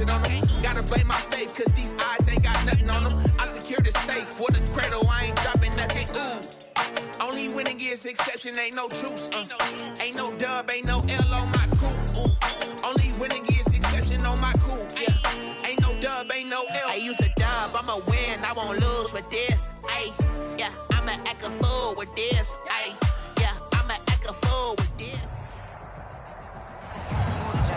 it on them. Gotta blame my faith, cause these eyes ain't got nothing on them. I secure the safe for the cradle, I ain't dropping nothing. Only winning is exception, ain't no truce. Ain't no dub, ain't no L on my cool. Only winning is exception on my cool. Yeah. Ain't no dub, ain't no L. I use a dub, I'ma win, I won't lose with this. Ay, yeah, I'ma act a fool with this. Ay, yeah, I'ma act a fool with this.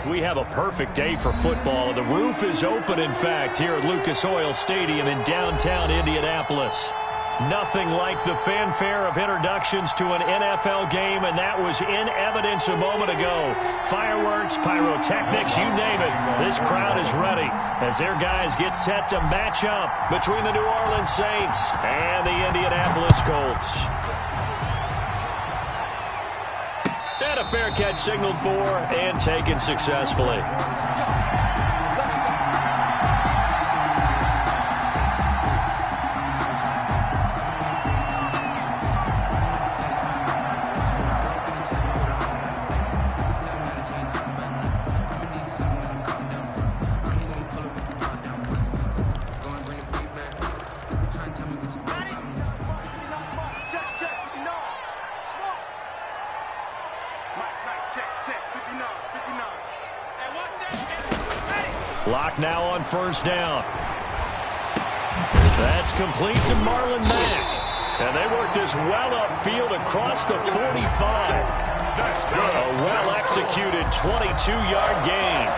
We have a perfect day for football. The roof is open, in fact, here at Lucas Oil Stadium in downtown Indianapolis. Nothing like the fanfare of introductions to an NFL game, and that was in evidence a moment ago. Fireworks, pyrotechnics, you name it. This crowd is ready as their guys get set to match up between the New Orleans Saints and the Indianapolis Colts. And a fair catch signaled for and taken successfully. Lock now on first down. That's complete to Marlon Mack. And they work this well upfield across the 45. A well-executed 22-yard gain.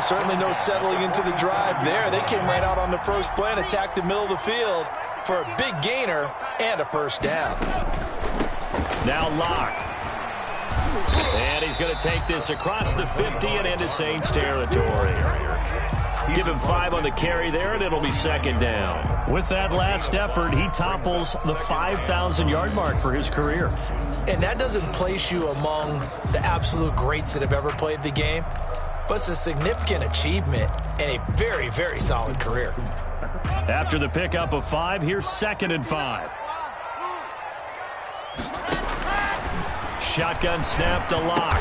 Certainly no settling into the drive there. They came right out on the first play and attacked the middle of the field for a big gainer and a first down. Now Locke. And he's going to take this across the 50 and into Saints territory. Give him 5 on the carry there, and it'll be second down. With that last effort, he topples the 5,000-yard mark for his career. And that doesn't place you among the absolute greats that have ever played the game, but it's a significant achievement and a very, very solid career. After the pickup of 5, here's 2nd and 5. Shotgun snap to Locke.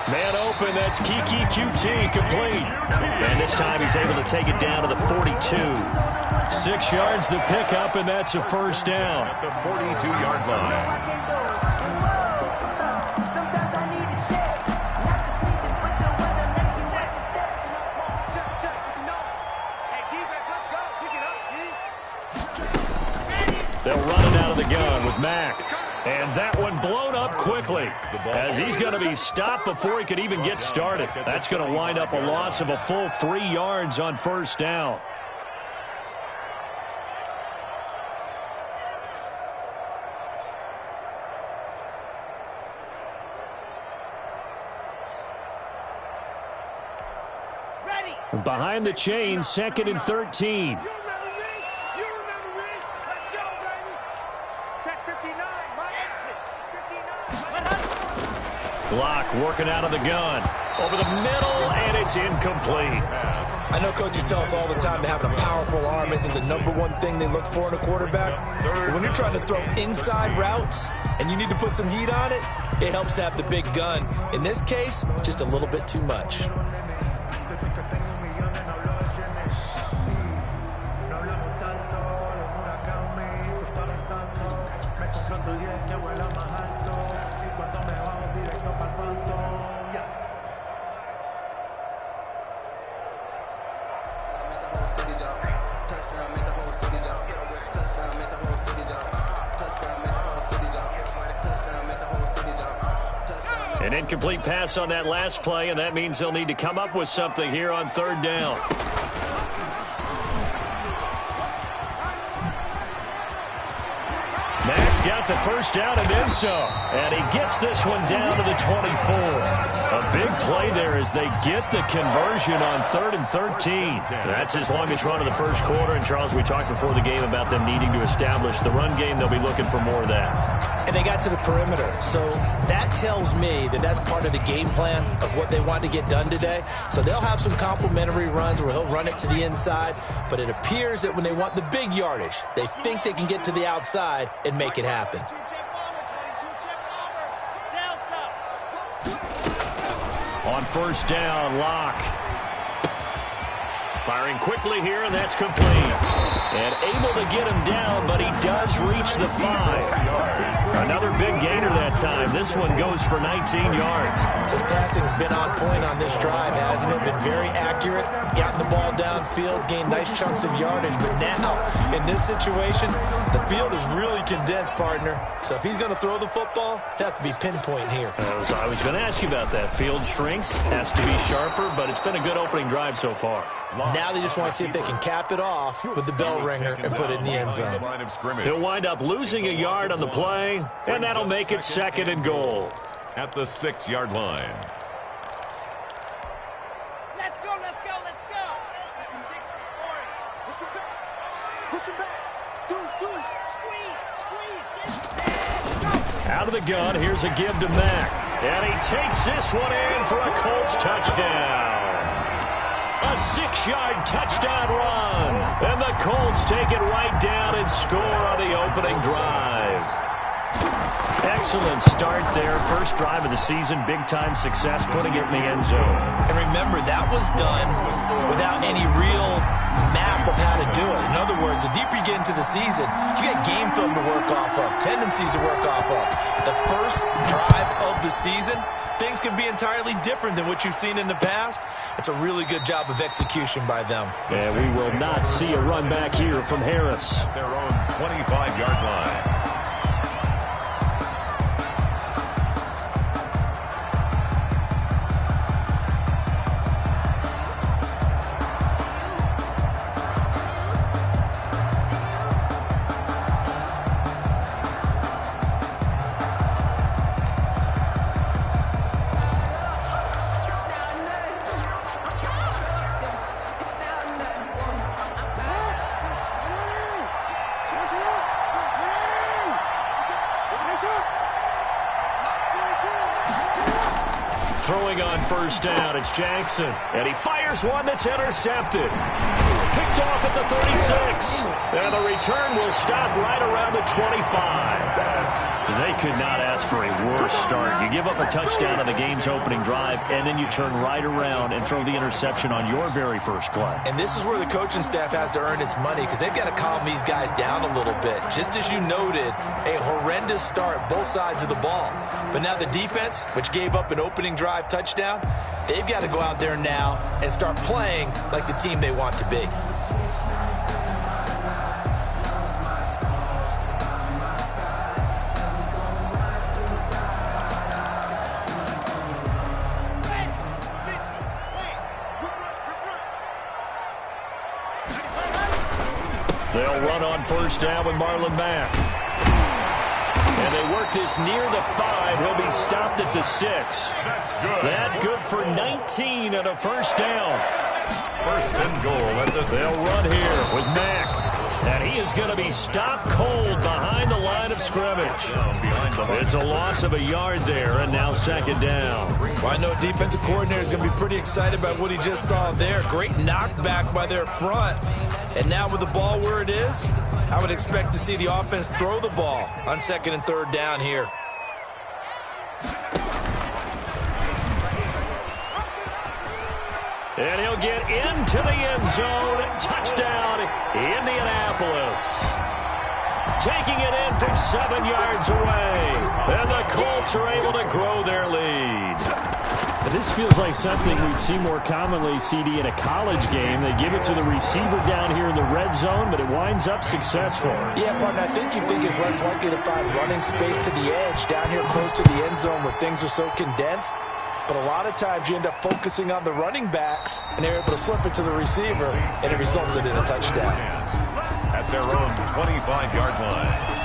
Man open, that's Kiki QT complete. And this time he's able to take it down to the 42. 6 yards the pickup, and that's a first down. At the 42-yard line. They'll run it out of the gun with Mack. And that one blown up quickly as he's going to be stopped before he could even get started. That's going to wind up a loss of a full 3 yards on first down. Behind the chains, 2nd and 13. Block working out of the gun. Over the middle, and it's incomplete. I know coaches tell us all the time that having a powerful arm isn't the #1 thing they look for in a quarterback. But when you're trying to throw inside routes and you need to put some heat on it, it helps to have the big gun. In this case, just a little bit too much. An incomplete pass on that last play, and that means they'll need to come up with something here on 3rd down. Mack's got the first down and then some. And he gets this one down to the 24. A big play there as they get the conversion on 3rd and 13. That's his longest run of the first quarter. And, Charles, we talked before the game about them needing to establish the run game. They'll be looking for more of that. And they got to the perimeter. So that tells me that that's part of the game plan of what they want to get done today. So they'll have some complementary runs where he'll run it to the inside. But it appears that when they want the big yardage, they think they can get to the outside and make it happen. On first down, Locke. Firing quickly here, and that's complete. And able to get him down, but he does reach the 5. Another big gainer that time. This one goes for 19 yards. His passing's been on point on this drive, hasn't it? Been very accurate, gotten the ball downfield, gained nice chunks of yardage. But now, in this situation, the field is really condensed, partner. So if he's going to throw the football, that have to be pinpoint here. I was going to ask you about that. Field shrinks, has to be sharper, but it's been a good opening drive so far. Now they just want to see if they can cap it off with the bell ringer and put it in the end zone. He'll wind up losing a yard on the play, and that'll make it 2nd and goal. At the 6-yard line. Let's go, let's go, let's go. 6 orange. Push him back. Do it. Squeeze. Get Out of the gun, here's a give to Mack. And he takes this one in for a Colts touchdown. A 6-yard touchdown run. And the Colts take it right down and score on the opening drive. Excellent start there. First drive of the season. Big-time success, putting it in the end zone. And remember, that was done without any real map of how to do it. In other words, the deeper you get into the season, you get game film to work off of, tendencies to work off of. The first drive of the season, things can be entirely different than what you've seen in the past. It's a really good job of execution by them. And we will not see a run back here from Harris. Their own 25-yard line. Throwing on first down, it's Jackson. And he fires one that's intercepted. Picked off at the 36. And the return will stop right around the 25. They could not ask for a worse start. You give up a touchdown on the game's opening drive, and then you turn right around and throw the interception on your very first play. And this is where the coaching staff has to earn its money, because they've got to calm these guys down a little bit. Just as you noted, a horrendous start, both sides of the ball. But now the defense, which gave up an opening drive touchdown, they've got to go out there now and start playing like the team they want to be. They'll run on first down with Marlon Mack. And they work this near the 5. He'll be stopped at the 6. That's good. That good for 19 and a first down. 1st and goal at the 6. They'll run here with Mack. And he is going to be stopped cold behind the line of scrimmage. It's a loss of a yard there, and now 2nd down. Well, I know a defensive coordinator is going to be pretty excited about what he just saw there. Great knockback by their front. And now with the ball where it is, I would expect to see the offense throw the ball on 2nd and 3rd down here. And he'll get into the end zone. Touchdown, Indianapolis. Taking it in from 7 yards away. And the Colts are able to grow their lead. This feels like something we'd see more commonly, CD, in a college game. They give it to the receiver down here in the red zone, but it winds up successful. Yeah, partner, I think you think it's less likely to find running space to the edge down here close to the end zone where things are so condensed. But a lot of times you end up focusing on the running backs, and they're able to slip it to the receiver, and it resulted in a touchdown. At their own 25-yard line.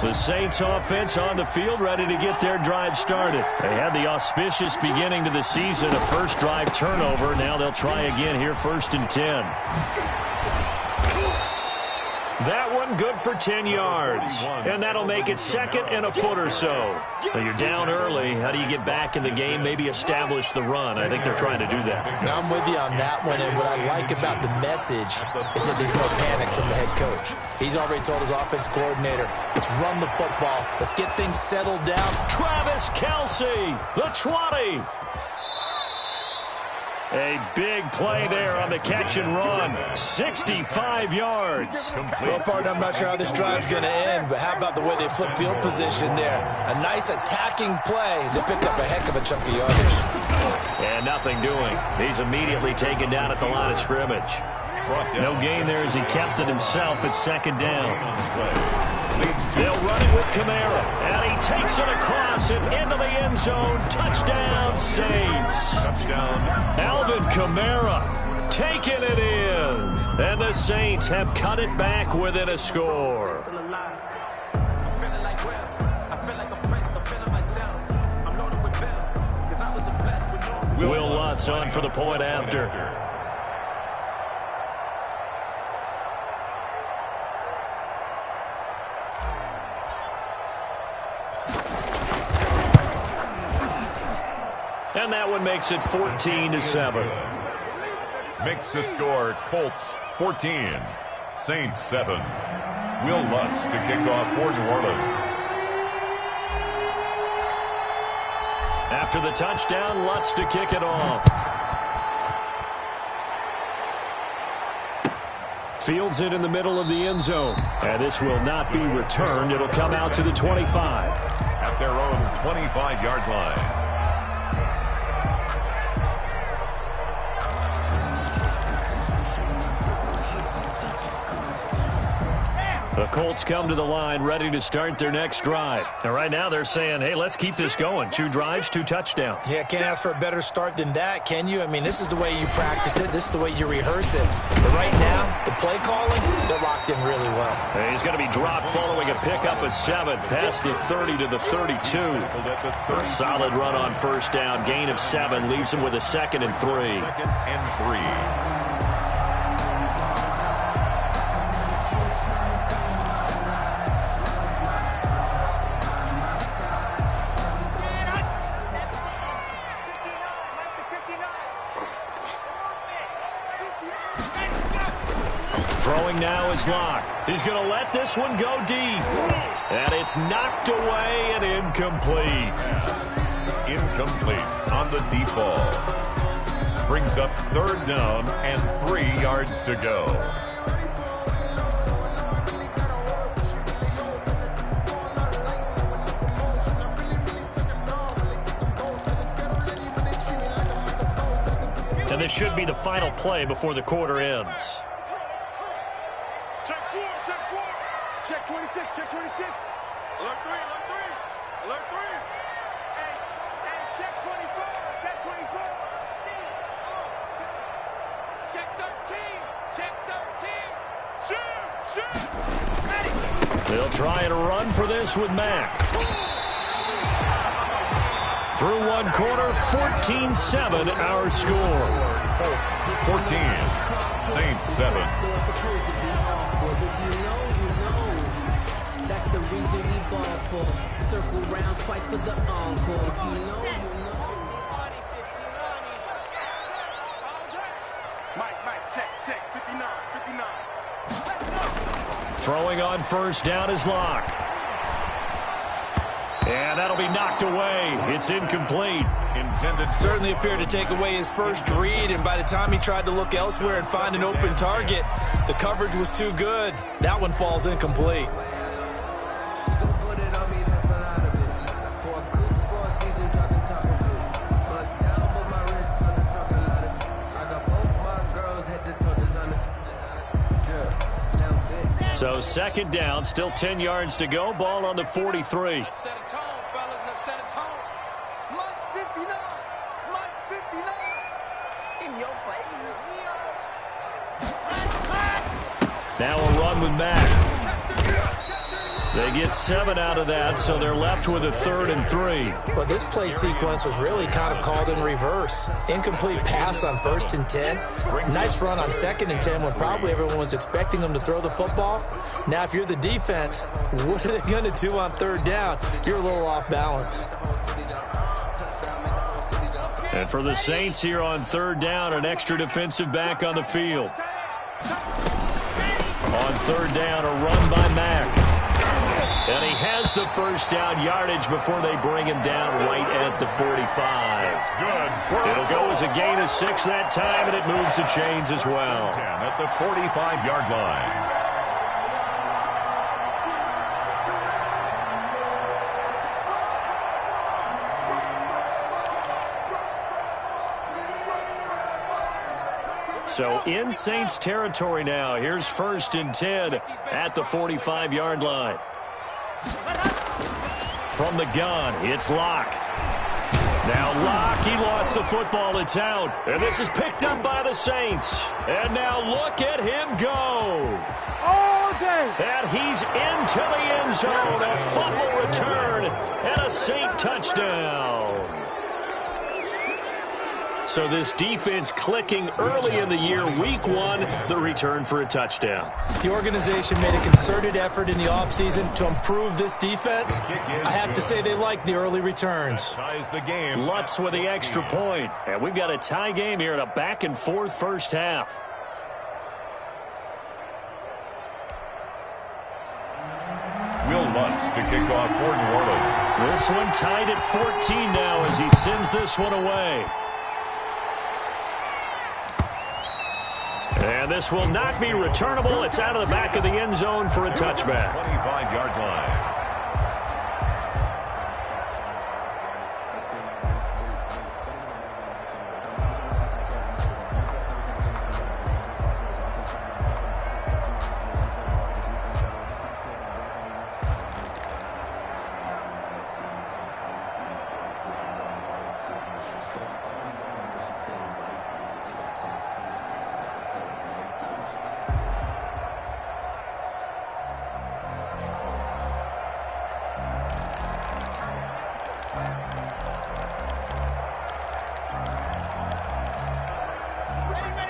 The Saints offense on the field, ready to get their drive started. They had the auspicious beginning to the season, a first drive turnover. Now they'll try again here, 1st and 10. That one good for 10 yards. And that'll make it 2nd and a foot or so. But you're down early. How do you get back in the game, maybe establish the run? I think they're trying to do that. Now I'm with you on that one, and what I like about the message is that there's no panic from the head coach. He's already told his offense coordinator, let's run the football. Let's get things settled down. Travis Kelce, the 20. A big play there on the catch and run. 65 yards. Well, partner, I'm not sure how this drive's going to end, but how about the way they flip field position there? A nice attacking play. They picked up a heck of a chunk of yardage. And nothing doing. He's immediately taken down at the line of scrimmage. No gain there as he kept it himself at second down. They'll run it with Kamara, and he takes it across and into the end zone. Touchdown, Saints. Touchdown. Alvin Kamara taking it in. And the Saints have cut it back within a score. Will Lutz on for the point after. And that one makes it 14-7. Makes the score Colts 14, Saints 7. Will Lutz to kick off for New Orleans. After the touchdown, Lutz to kick it off. Fields it in the middle of the end zone. And this will not be returned. It'll come out to the 25. At their own 25-yard line. The Colts come to the line ready to start their next drive. And right now they're saying, hey, let's keep this going. 2 drives, 2 touchdowns. Yeah, can't ask for a better start than that, can you? I mean, this is the way you practice it. This is the way you rehearse it. But right now, the play calling, they're locked in really well. And he's going to be dropped following a pickup of 7 past the 30 to the 32. A solid run on first down. Gain of 7 leaves him with a 2nd and 3. 2nd and 3. Throwing now is Locke. He's going to let this one go deep. And it's knocked away and incomplete. Incomplete on the deep ball. Brings up 3rd down and 3 yards to go. And this should be the final play before the quarter ends. Check 26, check 26. Alert 3, alert 3. Alert 3. Hey, check 24, check 24. C. Check 13, check 13. Shoot, shoot. Ready. They'll try and run for this with Mack. Through one quarter, 14-7 our score. Colts 14, Saints 7. The reason we ball for circle round twice for the encore. Mike, check, 59. Throwing on first down is Locke. And that'll be knocked away. It's incomplete. Certainly appeared to take away his first read, and by the time he tried to look elsewhere and find an open target, the coverage was too good. That one falls incomplete. So 2nd down, still 10 yards to go. Ball on the 43. Set a tone, fellas. Let's set a tone. Mike's 59. Mike's 59. In your face. Now a run with Mack. They get 7 out of that, so they're left with a 3rd and 3. Well, this play sequence was really kind of called in reverse. Incomplete pass on 1st and 10. Nice run on 2nd and 10 when probably everyone was expecting them to throw the football. Now, if you're the defense, what are they going to do on 3rd down? You're a little off balance. And for the Saints here on 3rd down, an extra defensive back on the field. On 3rd down, a run by Mack. And he has the first down yardage before they bring him down right at the 45. Good. It'll go as a gain of 6 that time, and it moves the chains as well. 10 at the 45-yard line. So in Saints territory now. Here's 1st and 10 at the 45-yard line. From the gun, it's Locke. Now Locke, he lost the football. It's out. And this is picked up by the Saints. And now look at him go. All day. And he's into the end zone. A fumble return and a Saint touchdown. So this defense clicking early in the year, week 1, the return for a touchdown. The organization made a concerted effort in the offseason to improve this defense. I have to say they like the early returns. Ties the game. Lutz with the extra point. And we've got a tie game here in a back-and-forth first half. Will Lutz to kick off for New Orleans. This one tied at 14 now as he sends this one away. And this will not be returnable. It's out of the back of the end zone for a touchback. 25-yard line.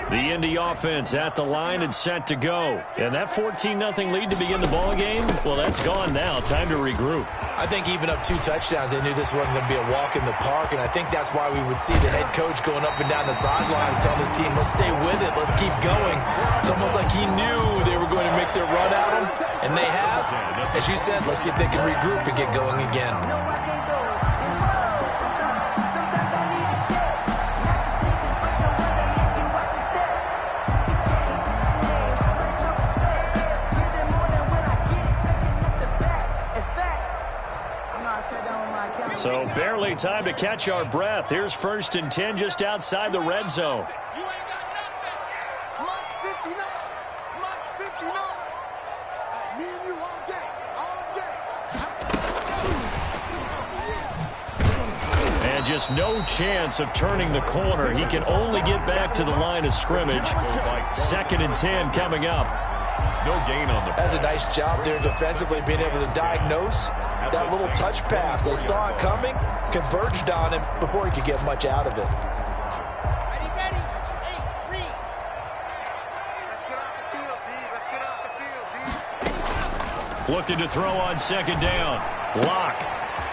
The Indy offense at the line and set to go. And that 14-0 lead to begin the ball game, well, that's gone now. Time to regroup. I think even up 2 touchdowns, they knew this wasn't going to be a walk in the park, and I think that's why we would see the head coach going up and down the sidelines telling his team, let's stay with it, let's keep going. It's almost like he knew they were going to make their run at him, and they have. As you said, let's see if they can regroup and get going again. So barely time to catch our breath. Here's 1st and 10 just outside the red zone. You ain't got nothing. Lunch 59. Lunch 59. Me and you all day. All day. And just no chance of turning the corner. He can only get back to the line of scrimmage. 2nd and 10 coming up. No gain on the That's a nice job there defensively, being able to diagnose that little touch pass. They saw it coming, converged on him before he could get much out of it. Ready, ready. Hey, read. Let's get off the field, D. Let's get off the field, D. Looking to throw on 2nd down. Locke.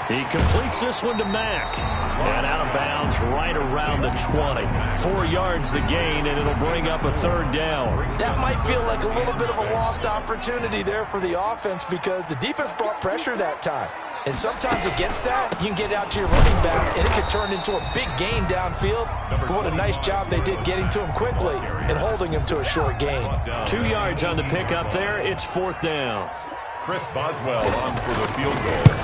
He completes this one to Mack. And out of bounds right around the 20. 4 yards the gain, and it'll bring up a 3rd down. That might feel like a little bit of a lost opportunity there for the offense because the defense brought pressure that time. And sometimes against that, you can get out to your running back, and it could turn into a big gain downfield. But what a nice job they did getting to him quickly and holding him to a short gain. 2 yards on the pickup there. It's 4th down. Chris Boswell on for the field goal.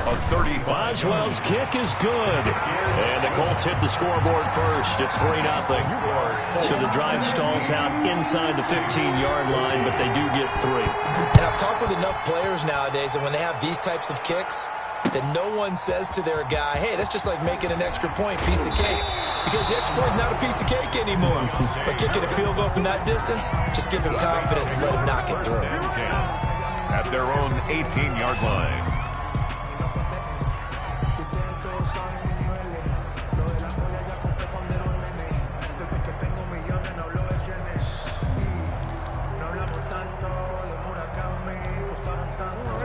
A 35. Boswell's kick is good. And the Colts hit the scoreboard first. It's 3-0. So the drive stalls out inside the 15-yard line, but they do get 3. And I've talked with enough players nowadays that when they have these types of kicks, that no one says to their guy, hey, that's just like making an extra point, piece of cake. Because the extra point is not a piece of cake anymore. But kicking a field goal from that distance, just give him confidence and let him knock it through. At their own 18-yard line.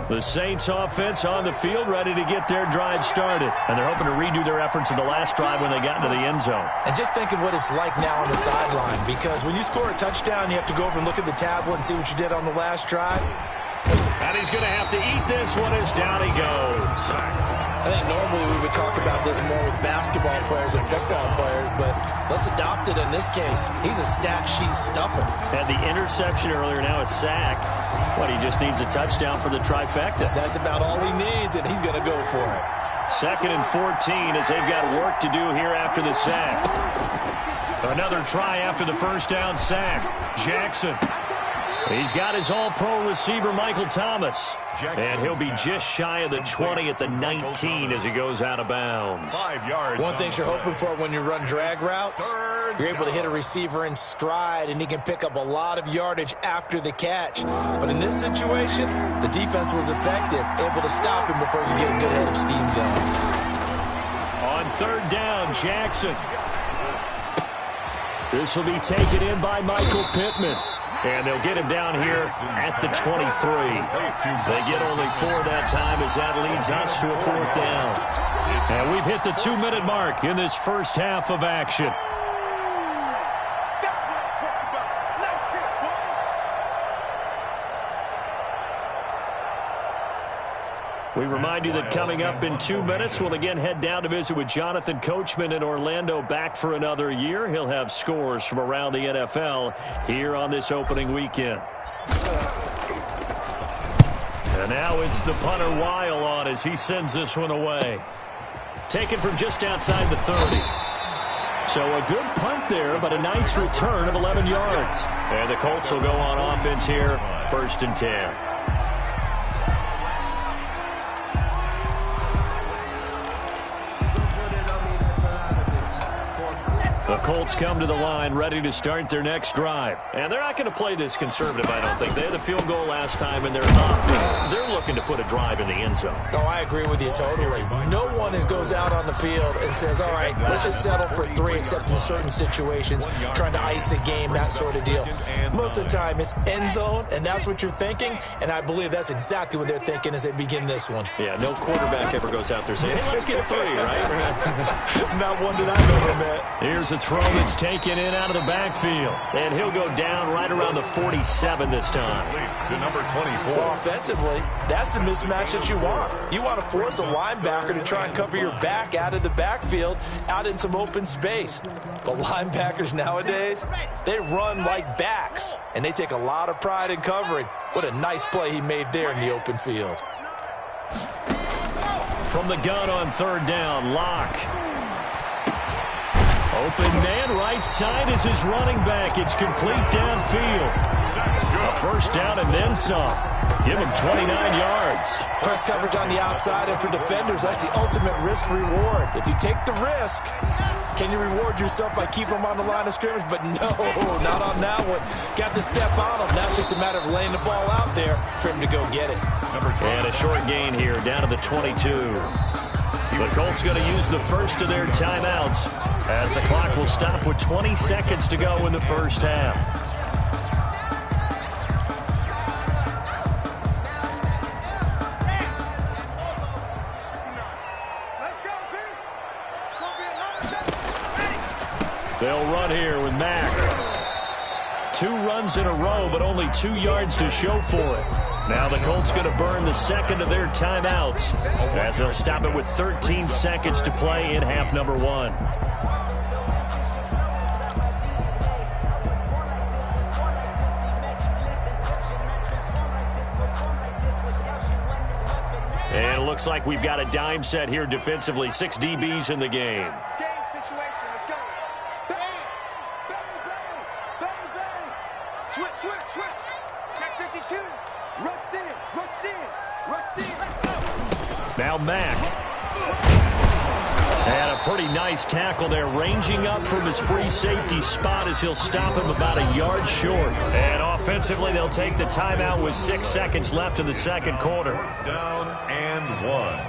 The Saints offense on the field, ready to get their drive started. And they're hoping to redo their efforts in the last drive when they got into the end zone. And just think of what it's like now on the sideline, because when you score a touchdown, you have to go over and look at the tablet and see what you did on the last drive. And he's going to have to eat this one as down he goes. I think normally we would talk about this more with basketball players and football players, but let's adopt it in this case. He's a stat sheet stuffer. Had the interception earlier, now a sack. But he just needs a touchdown for the trifecta. That's about all he needs, and he's going to go for it. 2nd and 14 as they've got work to do here after the sack. Another try after the first down sack. Jackson. He's got his all-pro receiver, Michael Thomas. And he'll be just shy of the 20 at the 19 as he goes out of bounds. 5 yards. One thing you're hoping for when you run drag routes, you're able to hit a receiver in stride, and he can pick up a lot of yardage after the catch. But in this situation, the defense was effective, able to stop him before you get a good head of steam going. On 3rd down, Jackson. This will be taken in by Michael Pittman. And they'll get him down here at the 23. They get only 4 that time as that leads us to a 4th down. And we've hit the 2-minute mark in this first half of action. We remind you that coming up in 2 minutes, we'll again head down to visit with Jonathan Coachman in Orlando, back for another year. He'll have scores from around the NFL here on this opening weekend. And now it's the punter Weil on as he sends this one away. Taken from just outside the 30. So a good punt there, but a nice return of 11 yards. And the Colts will go on offense here, 1st and 10. The Colts come to the line ready to start their next drive. And they're not going to play this conservative, I don't think. They had a field goal last time, and they're up. They're looking to put a drive in the end zone. Oh, I agree with you totally. No one goes out on the field and says, all right, let's just settle for 3, except in certain situations, trying to ice a game, that sort of deal. Most of the time, it's end zone, and that's what you're thinking, and I believe that's exactly what they're thinking as they begin this one. Yeah, no quarterback ever goes out there saying, hey, let's get 3, right? Not one that I've ever met. Here's a throw that's taken in out of the backfield. And he'll go down right around the 47 this time. To number 24. Well, offensively, that's the mismatch that you want. You want to force a linebacker to try and cover your back out of the backfield, out in some open space. But linebackers nowadays, they run like backs, and they take a lot of pride in covering. What a nice play he made there in the open field. From the gun on 3rd down, Locke. Open man, right side is his running back. It's complete downfield. A 1st down and then some. Give him 29 yards. Press coverage on the outside, and for defenders, that's the ultimate risk-reward. If you take the risk, can you reward yourself by keeping them on the line of scrimmage? But no, not on that one. Got to step on him. Now it's just a matter of laying the ball out there for him to go get it. And a short gain here, down to the 22. The Colts going to use the first of their timeouts as the clock will stop with 20 seconds to go in the first half. They'll run here with Mack. 2 runs in a row, but only 2 yards to show for it. Now the Colts going to burn the second of their timeouts as they'll stop it with 13 seconds to play in half number 1. And it looks like we've got a dime set here defensively. 6 DBs in the game. Now Mack. And a pretty nice tackle there, ranging up from his free safety spot as he'll stop him about a yard short. And offensively, they'll take the timeout with 6 seconds left in the second quarter. Down and 1.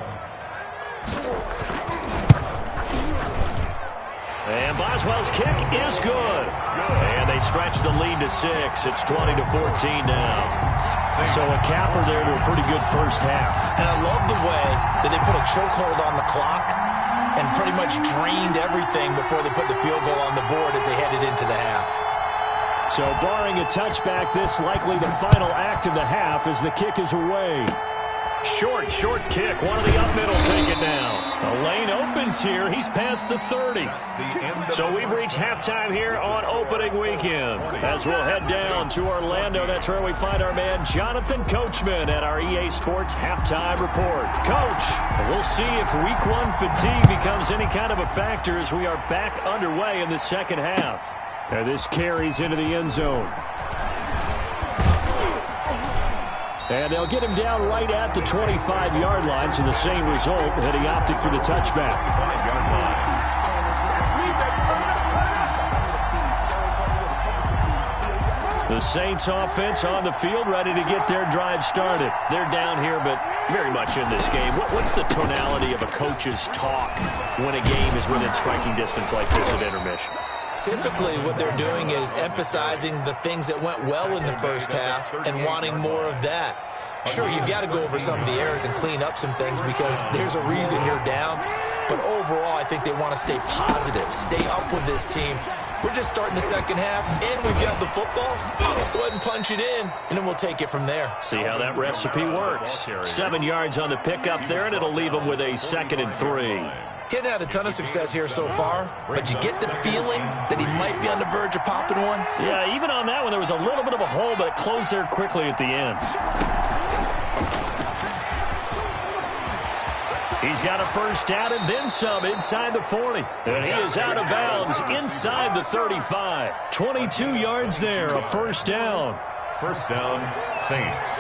And Boswell's kick is good. And they stretch the lead to 6. It's 20-14 now. So a capper there to a pretty good first half. And I love the way that they put a chokehold on the clock and pretty much drained everything before they put the field goal on the board as they headed into the half. So barring a touchback, this likely the final act of the half as the kick is away. Short kick. One of the up middle take it down. The lane opens here. He's past the 30. So we've reached halftime here on opening weekend. As we'll head down to Orlando, that's where we find our man Jonathan Coachman at our EA Sports Halftime Report. Coach, we'll see if week one fatigue becomes any kind of a factor as we are back underway in the second half. And this carries into the end zone. And they'll get him down right at the 25-yard line, so the same result that he opted for the touchback. The Saints offense on the field, ready to get their drive started. They're down here, but very much in this game. What's the tonality of a coach's talk when a game is within striking distance like this at intermission? Typically, what they're doing is emphasizing the things that went well in the first half and wanting more of that. Sure, you've got to go over some of the errors and clean up some things because there's a reason you're down. But overall, I think they want to stay positive, stay up with this team. We're just starting the second half, and we've got the football. Let's go ahead and punch it in, and then we'll take it from there. See how that recipe works. 7 yards on the pickup there, and it'll leave them with a 2nd and 3. Hadn't had a ton of success here so far, but you get the feeling that he might be on the verge of popping one. Yeah, even on that one, there was a little bit of a hole, but it closed there quickly at the end. He's got a first down and then some inside the 40. And he is out of bounds inside the 35. 22 yards there, a first down. First down, Saints.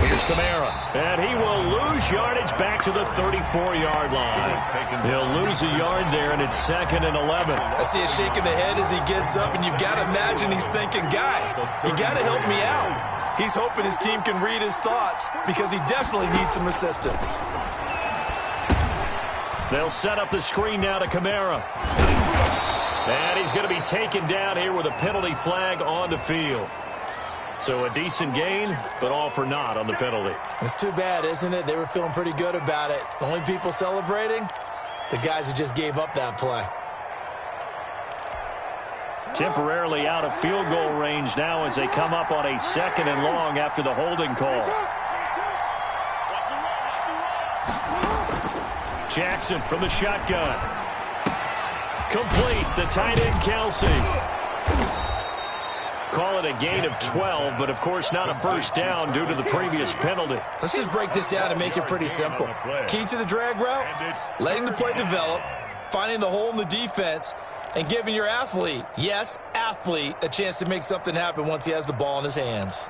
Here's Kamara, and he will lose yardage back to the 34-yard line. He'll lose a yard there, and it's 2nd and 11. I see a shake of the head as he gets up, and you've got to imagine he's thinking, guys, you got to help me out. He's hoping his team can read his thoughts because he definitely needs some assistance. They'll set up the screen now to Kamara. And he's going to be taken down here with a penalty flag on the field. So a decent gain, but all for naught on the penalty. It's too bad, isn't it? They were feeling pretty good about it. The only people celebrating, the guys who just gave up that play. Temporarily out of field goal range now as they come up on a 2nd and long after the holding call. Jackson from the shotgun. Complete, the tight end Kelsey. Call it a gain of 12, but of course not a first down due to the previous penalty. Let's just break this down and make it pretty simple. Key to the drag route, letting the play develop, finding the hole in the defense, and giving your athlete, yes, athlete, a chance to make something happen once he has the ball in his hands.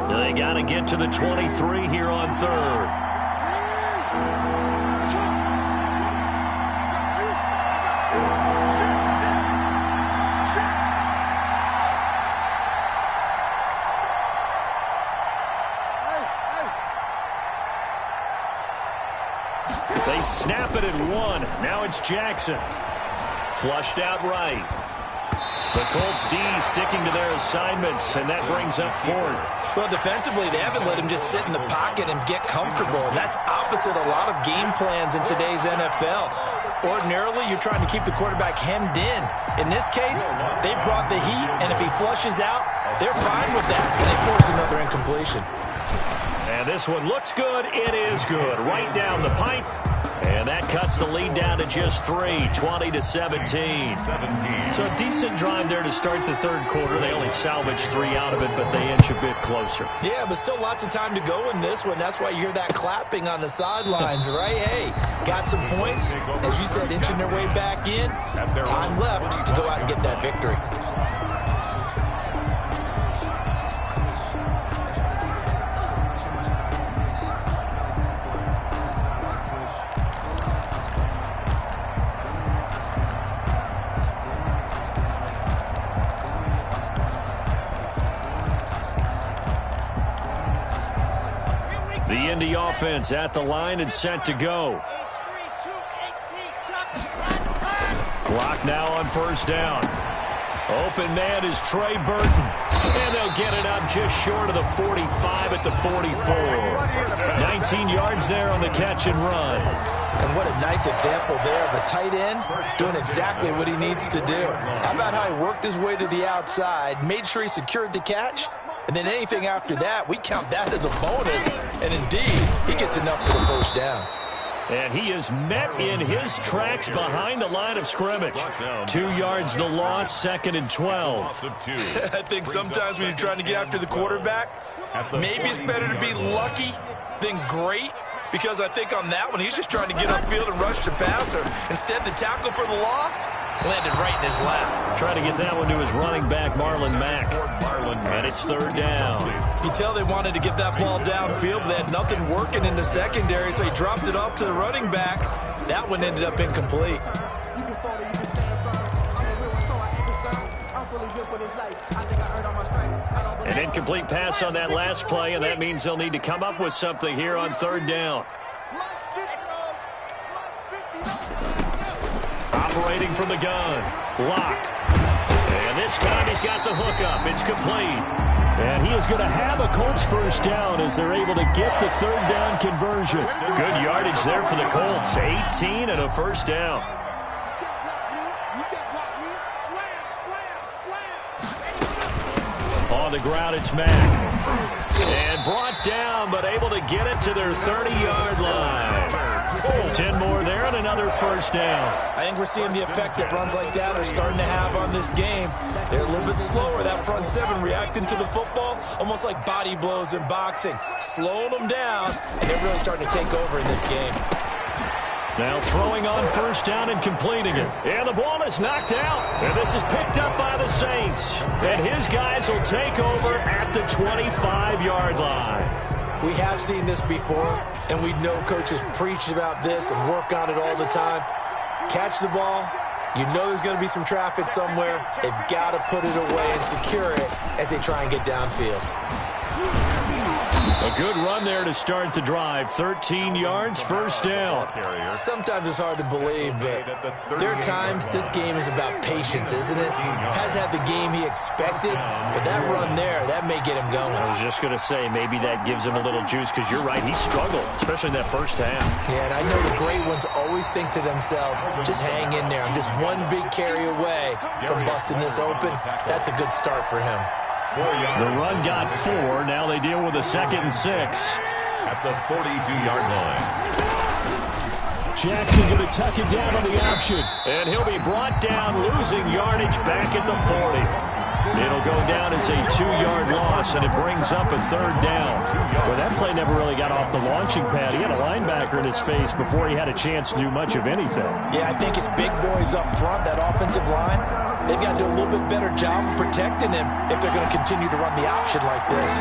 They got to get to the 23 here on 3rd. They snap it at 1. Now it's Jackson. Flushed out right. The Colts D sticking to their assignments, and that brings up 4th. Well, defensively, they haven't let him just sit in the pocket and get comfortable, and that's opposite a lot of game plans in today's NFL. Ordinarily, you're trying to keep the quarterback hemmed in. In this case, they brought the heat, and if he flushes out, they're fine with that, and they force another incompletion. And this one looks good. It is good. Right down the pipe. And that cuts the lead down to just 3, 20-17. So a decent drive there to start the 3rd quarter. They only salvaged 3 out of it, but they inch a bit closer. Yeah, but still lots of time to go in this one. That's why you hear that clapping on the sidelines, right? Hey, got some points. As you said, inching their way back in. Time left to go out and get that victory. The Indy offense at the line and set to go. Clock now on first down. Open man is Trey Burton. And they'll get it up just short of the 45 at the 44. 19 yards there on the catch and run. And what a nice example there of a tight end doing exactly what he needs to do. How about how he worked his way to the outside, made sure he secured the catch, and then anything after that, we count that as a bonus. And indeed, he gets enough for the first down. And he is met in his tracks behind the line of scrimmage. 2 yards the loss, 2nd and 12. I think sometimes when you're trying to get after the quarterback, maybe it's better to be lucky than great. Because I think on that one, he's just trying to get upfield and rush the passer. Instead, the tackle for the loss landed right in his lap. Trying to get that one to his running back, Marlon Mack. And it's 3rd down. You tell they wanted to get that ball downfield, but they had nothing working in the secondary, so he dropped it off to the running back. That one ended up incomplete. An incomplete pass on that last play, and that means they'll need to come up with something here on 3rd down. Operating from the gun. Lock. And this time he's got the hookup. It's complete. And he is going to have a Colts first down as they're able to get the 3rd down conversion. Good yardage there for the Colts. 18 and a first down. On the ground, it's Mack. And brought down, but able to get it to their 30-yard line. 10 more there and another first down. I think we're seeing the effect that runs like that are starting to have on this game. They're a little bit slower, that front seven, reacting to the football, almost like body blows in boxing, slowing them down, and they're really starting to take over in this game. Now throwing on first down and completing it. And the ball is knocked out. And this is picked up by the Saints. And his guys will take over at the 25-yard line. We have seen this before, and we know coaches preach about this and work on it all the time. Catch the ball. You know there's going to be some traffic somewhere. They've got to put it away and secure it as they try and get downfield. A good run there to start the drive. 13 yards, first down. Sometimes it's hard to believe, but there are times this game is about patience, isn't it? Has had the game he expected, but that run there, that may get him going. I was just going to say, maybe that gives him a little juice, because you're right, he struggled, especially in that first half. Yeah, and I know the great ones always think to themselves, just hang in there. I'm just one big carry away from busting this open. That's a good start for him. The run got 4. Now they deal with a 2nd and 6. At the 42-yard line. Jackson going to tuck it down on the option. And he'll be brought down, losing yardage back at the 40. It'll go down as a 2-yard loss, and it brings up a 3rd down. Well, that play never really got off the launching pad. He had a linebacker in his face before he had a chance to do much of anything. Yeah, I think it's big boys up front, that offensive line. They've got to do a little bit better job of protecting him if they're going to continue to run the option like this.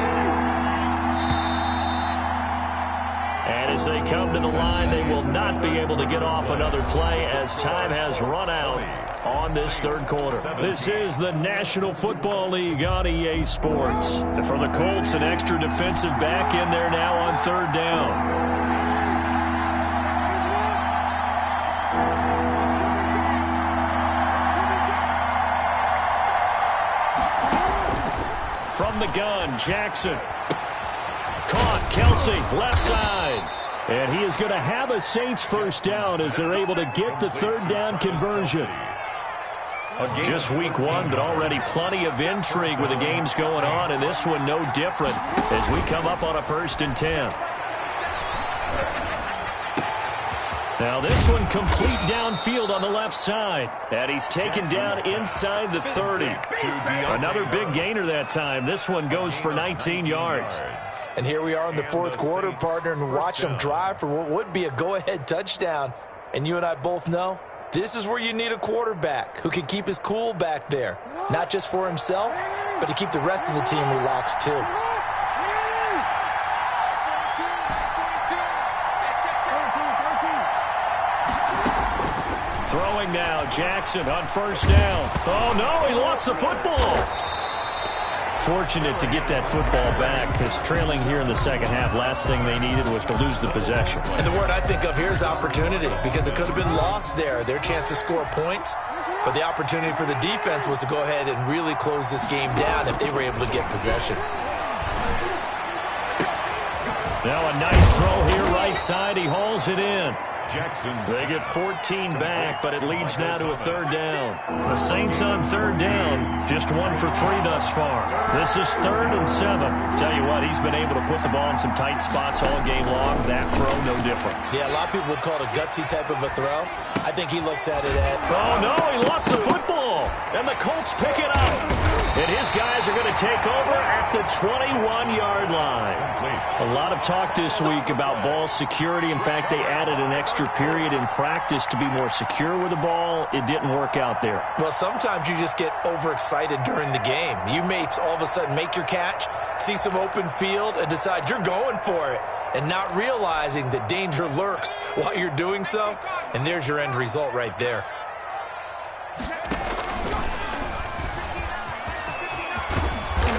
And as they come to the line, they will not be able to get off another play as time has run out on this 3rd quarter. This is the National Football League on EA Sports. For the Colts, an extra defensive back in there now on 3rd down. From the gun, Jackson. Caught, Kelsey, left side. And he is going to have a Saints first down as they're able to get the 3rd down conversion. Just week 1, but already plenty of intrigue with the games going on, and this one no different as we come up on a 1st and 10. Now this one complete downfield on the left side. And he's taken down inside the 30. Another big gainer that time. This one goes for 19 yards. And here we are in the 4th quarter, partner, and watch them drive for what would be a go-ahead touchdown. And you and I both know this is where you need a quarterback who can keep his cool back there. Not just for himself, but to keep the rest of the team relaxed too. Throwing now, Jackson on first down. Oh, no, he lost the football. Fortunate to get that football back, because trailing here in the second half, last thing they needed was to lose the possession. And the word I think of here is opportunity, because it could have been lost there, their chance to score points. But the opportunity for the defense was to go ahead and really close this game down if they were able to get possession. Now a nice throw here right side. He hauls it in. Jackson. They get 14 back, but it leads now to a third down. The Saints on third down, just 1 for 3 thus far. This is 3rd and 7. Tell you what, he's been able to put the ball in some tight spots all game long. That throw, no different. Yeah, a lot of people would call it a gutsy type of a throw. I think he looks at it at... Oh, no, he lost the football. And the Colts pick it up. And his guys are going to take over at the 21-yard line. A lot of talk this week about ball security. In fact, they added an extra period in practice to be more secure with the ball. It didn't work out there. Well, sometimes you just get overexcited during the game. You may all of a sudden make your catch, see some open field, and decide you're going for it, and not realizing that danger lurks while you're doing so. And there's your end result right there.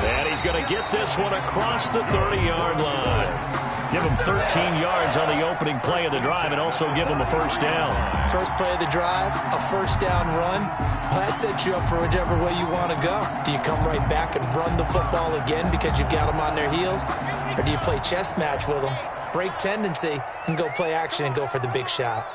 And he's going to get this one across the 30-yard line. Give him 13 yards on the opening play of the drive and also give him a first down. First play of the drive, a first down run. Well, that sets you up for whichever way you want to go. Do you come right back and run the football again because you've got them on their heels? Or do you play chess match with them, break tendency, and go play action and go for the big shot?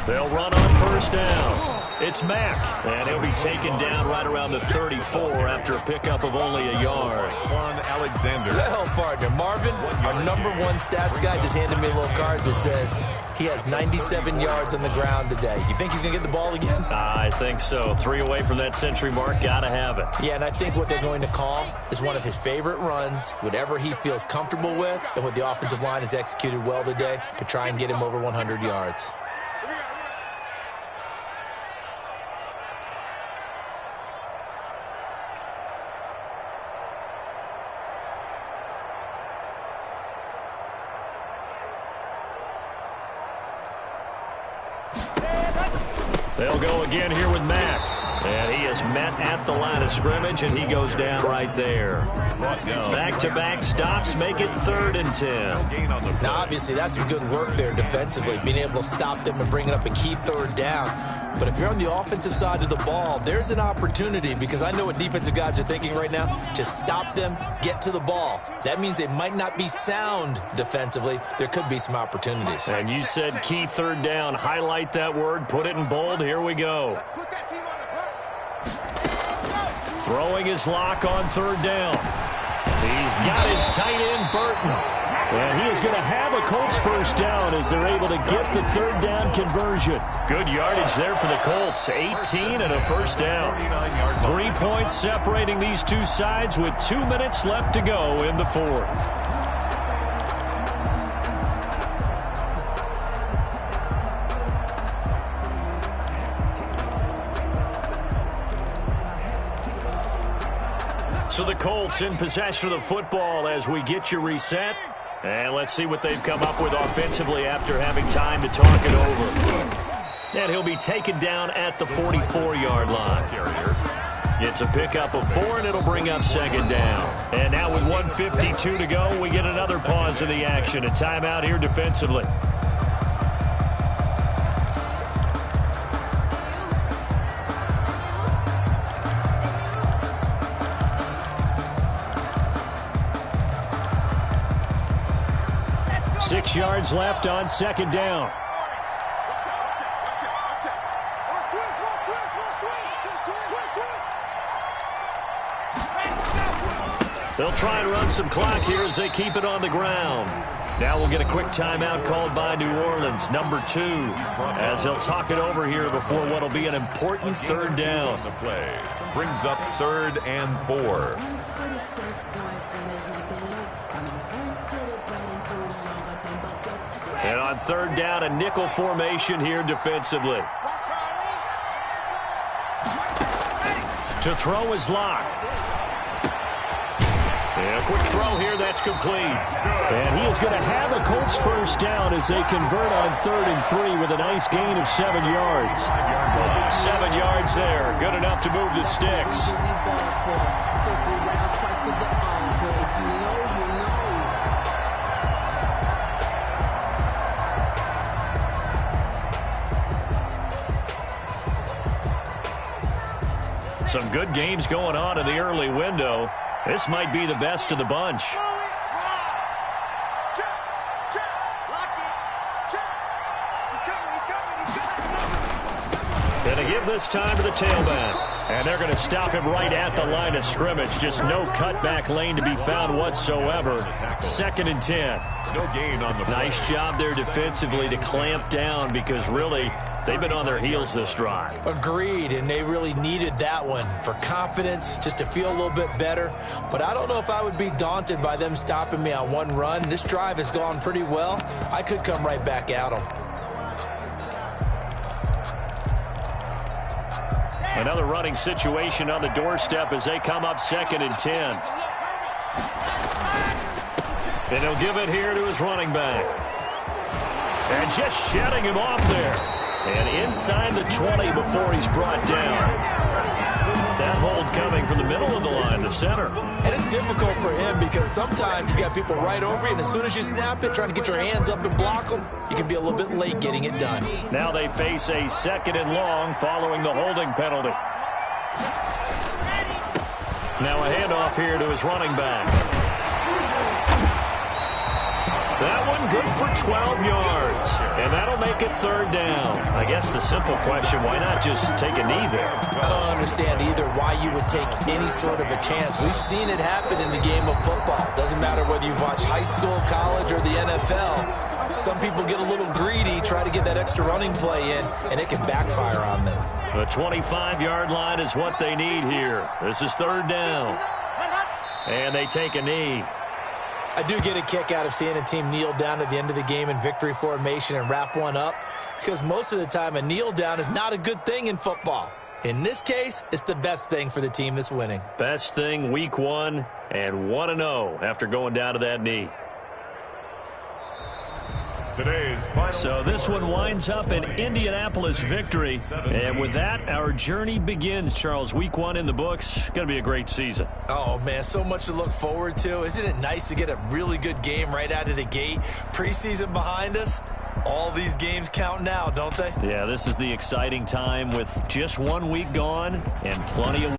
They'll run on first down. It's Mack, and he'll be taken down right around the 34 after a pickup of only a yard. Alexander. Well, partner, Marvin, our #1 stats guy, just handed me a little card that says he has 97 yards on the ground today. You think he's going to get the ball again? I think so. 3 away from that century mark. Got to have it. Yeah, and I think what they're going to call is one of his favorite runs, whatever he feels comfortable with, and what the offensive line has executed well today to try and get him over 100 yards. They'll go again here with Mack. And he is met at the line of scrimmage, and he goes down right there. Back-to-back stops make it 3rd and 10. Now, obviously, that's some good work there defensively, being able to stop them and bring it up a key 3rd down. But if you're on the offensive side of the ball, there's an opportunity, because I know what defensive guys are thinking right now. Just stop them, get to the ball. That means they might not be sound defensively. There could be some opportunities. And you said key 3rd down. Highlight that word. Put it in bold. Here we go. Throwing his lock on 3rd down. He's got his tight end, Burton. And he is going to have a Colts first down as they're able to get the 3rd down conversion. Good yardage there for the Colts. 18 and a first down. 3 points separating these two sides with 2 minutes left to go in the 4th. So the Colts in possession of the football as we get you reset. And let's see what they've come up with offensively after having time to talk it over. And he'll be taken down at the 44-yard line. It's a pickup of 4, and it'll bring up 2nd down. And now with 1:52 to go, we get another pause in the action. A timeout here defensively. Six yards left on 2nd down. They'll try and run some clock here as they keep it on the ground. Now we'll get a quick timeout called by New Orleans, #2, as they'll talk it over here before what will be an important 3rd down. The play brings up 3rd and 4. And on 3rd down, a nickel formation here defensively. To throw is Locke. And a quick throw here, that's complete. And he is going to have a Colts first down as they convert on 3rd and 3 with a nice gain of 7 yards. 7 yards there, good enough to move the sticks. Some good games going on in the early window. This might be the best of the bunch. Going to give this time to the tailback. And they're going to stop him right at the line of scrimmage. Just no cutback lane to be found whatsoever. 2nd and 10. No gain on the play. Nice job there defensively to clamp down because really they've been on their heels this drive. Agreed, and they really needed that one for confidence, just to feel a little bit better. But I don't know if I would be daunted by them stopping me on one run. This drive has gone pretty well. I could come right back at them. Another running situation on the doorstep as they come up 2nd and 10. And he'll give it here to his running back. And just shedding him off there. And inside the 20 before he's brought down. That hold coming from the middle of the line, the center. And it's difficult for him because sometimes you got people right over you, and as soon as you snap it, trying to get your hands up and block them, you can be a little bit late getting it done. Now they face a 2nd and long following the holding penalty. Now a handoff here to his running back. That one good for 12 yards. And that'll make it 3rd down. I guess the simple question, why not just take a knee there? I don't understand either why you would take any sort of a chance. We've seen it happen in the game of football. Doesn't matter whether you watch high school, college, or the NFL. Some people get a little greedy, try to get that extra running play in, and it can backfire on them. The 25-yard line is what they need here. This is 3rd down. And they take a knee. I do get a kick out of seeing a team kneel down at the end of the game in victory formation and wrap one up, because most of the time a kneel down is not a good thing in football. In this case, it's the best thing for the team that's winning. Best thing week 1 and 1-0 after going down to that knee. So this one winds up an Indianapolis victory. And with that, our journey begins, Charles. Week 1 in the books. Going to be a great season. Oh, man, so much to look forward to. Isn't it nice to get a really good game right out of the gate? Preseason behind us. All these games count now, don't they? Yeah, this is the exciting time with just 1 week gone and plenty of